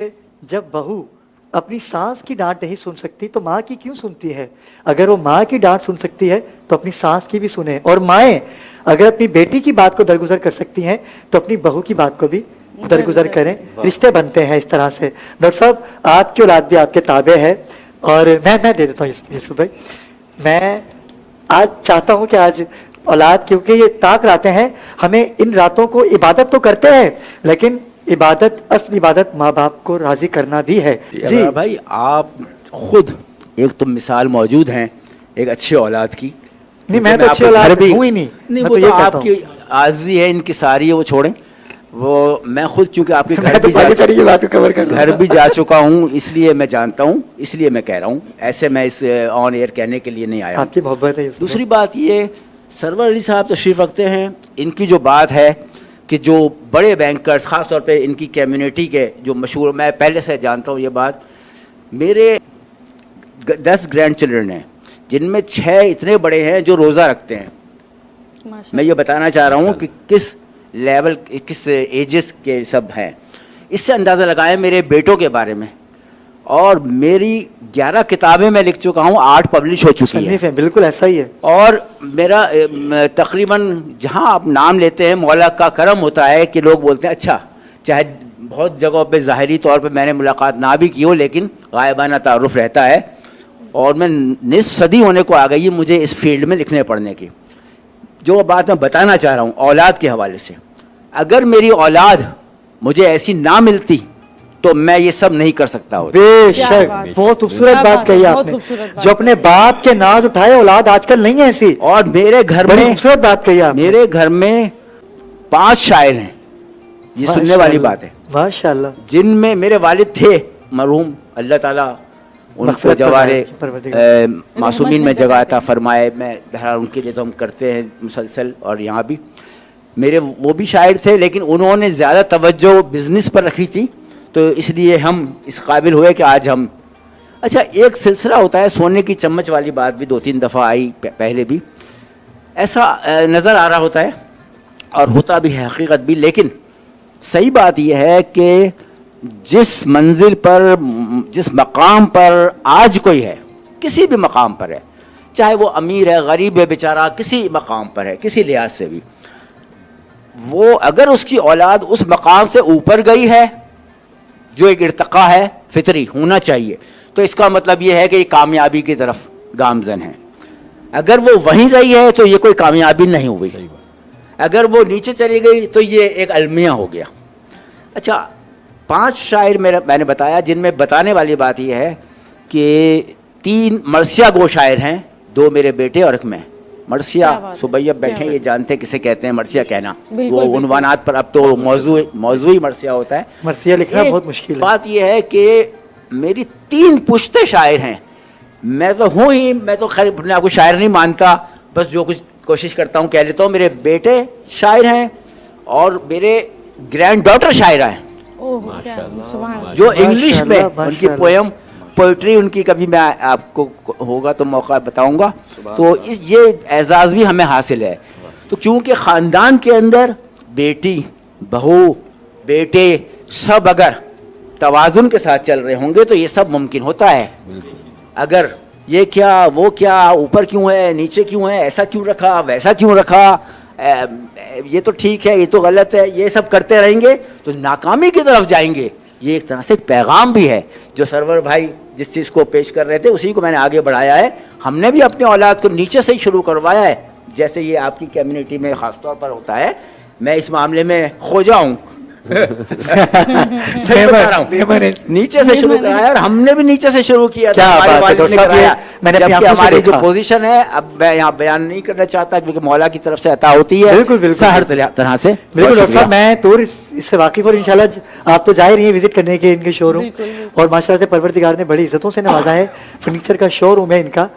जब बहू अपनी सास की डांट नहीं सुन सकती तो माँ की क्यों सुनती है। अगर वो माँ की डांट सुन सकती है तो अपनी सास की भी सुने, और माएँ अगर अपनी बेटी की बात को दरगुजर कर सकती हैं तो अपनी बहू की बात को भी दरगुजर करें। रिश्ते बनते हैं इस तरह से। डॉक्टर साहब, आपकी औलाद भी आपके ताबे है, और मैं दे देता हूँ यूसुफ भाई। मैं आज चाहता हूँ कि आज औलाद, क्योंकि ये ताक रातें हैं, हमें इन रातों को इबादत तो करते हैं, लेकिन इबादत, असली इबादत माँ बाप को राजी करना भी है। जी भाई, आप खुद एक तो मिसाल मौजूद हैं एक अच्छी औलाद की। नहीं, मैं तो अच्छी औलाद हूँ ही नहीं। वो तो आपकी आज़ी है, इनकी सारी है, वो छोड़ें। वो मैं खुद चूंकि आपके घर भी जा चुका हूँ, इसलिए मैं जानता हूँ, इसलिए मैं कह रहा हूँ। ऐसे मैं इस ऑन एयर कहने के लिए नहीं आया। आपकी मोहब्बत है। दूसरी बात ये, सरवर अली साहब तशरीफ़ रखते हैं, इनकी जो बात है कि जो बड़े बैंकर्स, ख़ास तौर पे इनकी कम्युनिटी के जो मशहूर, मैं पहले से जानता हूँ ये बात। मेरे 10 ग्रैंड चिल्ड्रन हैं, जिनमें 6 इतने बड़े हैं जो रोज़ा रखते हैं। मैं ये बताना चाह रहा हूँ कि किस लेवल, किस एजेस के सब हैं। इससे अंदाज़ा लगाएं मेरे बेटों के बारे में। और मेरी 11 किताबें मैं लिख चुका हूँ, 8 पब्लिश हो चुकी हैं। बिल्कुल ऐसा ही है। और मेरा तकरीबन, जहाँ आप नाम लेते हैं, मौला का करम होता है कि लोग बोलते हैं अच्छा, चाहे बहुत जगहों पे ज़ाहिरी तौर पे मैंने मुलाकात ना भी की हो, लेकिन गायबाना तारुफ रहता है। और मैं निस्फ सदी होने को आ गई है मुझे इस फील्ड में लिखने पढ़ने की। जो बात मैं बताना चाह रहा हूँ औलाद के हवाले से, अगर मेरी औलाद मुझे ऐसी ना मिलती तो मैं ये सब नहीं कर सकता हूँ। बेशक, बहुत खूबसूरत बात कही आपने। जो अपने बाप के नाज उठाए, औलाद आजकल नहीं है ऐसी। और मेरे घर में खूबसूरत बात कही आपने। मेरे घर में 5 शायर हैं, ये सुनने वाली बात है माशाअल्लाह, जिनमें मेरे वालिद थे मरहूम, अल्लाह ताला उनको जवारे मासूमीन में जगह अता फरमाए। मैं बहरहाल उनके लिए तो हम करते हैं मुसलसल, और यहाँ भी मेरे वो भी शायर थे, लेकिन उन्होंने ज़्यादा तवज्जो बिज़नेस पर रखी थी, तो इसलिए हम इस काबिल हुए कि आज हम। अच्छा, एक सिलसिला होता है, सोने की चम्मच वाली बात भी 2-3 दफ़ा आई पहले भी, ऐसा नज़र आ रहा होता है और होता भी है हकीकत भी। लेकिन सही बात यह है कि जिस मंजिल पर, जिस मकाम पर आज कोई है, किसी भी मकाम पर है, चाहे वो अमीर है, गरीब है, बेचारा किसी मकाम पर है, किसी लिहाज से भी, वो अगर उसकी औलाद उस मकाम से ऊपर गई है, जो एक इर्तका है, फितरी होना चाहिए, तो इसका मतलब ये है कि ये कामयाबी की तरफ गामजन है। अगर वो वहीं रही है तो ये कोई कामयाबी नहीं हुई। अगर वो नीचे चली गई तो ये एक अलमिया हो गया। अच्छा, 5 शायर मैंने बताया, जिनमें बताने वाली बात यह है कि 3 मरसिया गो शायर हैं, 2 मेरे बेटे और एक मैं। मरसिया, सुबैया बैठे ये जानते किसे कहते हैं मरसिया कहना, वो उन्वानात पर अब तो मौजू ही मरसिया होता है। मरसिया लिखना बहुत मुश्किल है। बात यह है कि मेरी 3 पुश्ते शायर हैं। मैं तो हूँ ही, मैं तो खैर अपने आप को शायर नहीं मानता, बस जो कुछ कोशिश करता हूँ कह लेता हूँ। मेरे बेटे शायर हैं और मेरे ग्रैंड डॉटर शायरा हैं, जो इंग्लिश में उनकी पोइट्री उनकी, कभी मैं आपको होगा तो मौका बताऊंगा। तो ये एजाज़ भी हमें हासिल है। तो क्योंकि ख़ानदान के अंदर बेटी, बहू, बेटे सब अगर तवाज़ुन के साथ चल रहे होंगे तो ये सब मुमकिन होता है। अगर ये क्या, वो क्या, ऊपर क्यों है, नीचे क्यों है, ऐसा क्यों रखा, वैसा क्यों रखा, ये तो ठीक है, ये तो गलत है, ये सब करते रहेंगे तो नाकामी की तरफ जाएंगे। ये एक तरह से एक पैगाम भी है जो सरवर भाई जिस चीज़ को पेश कर रहे थे, उसी को मैंने आगे बढ़ाया है। हमने भी अपने औलाद को नीचे से ही शुरू करवाया है, जैसे ये आपकी कम्युनिटी में ख़ास तौर पर होता है। मैं इस मामले में खो जाऊँ सही बता रहा हूँ, नीचे से शुरू कराया, और हमने भी नीचे से शुरू किया था। जबकि हमारी जो पोजीशन है, अब मैं यहाँ बयान नहीं करना चाहता क्योंकि मौला की तरफ से अता होती है हर तरह से। बिल्कुल डॉक्टर साहब, मैं तो इससे वाकिफ, और इंशाल्लाह आप तो जाहिर ही विजिट करने के इनके शोरूम, और माशाल्लाह से परवरदिगार ने बड़ी इज्जतों से नवाजा है। फर्नीचर का शोरूम है इनका।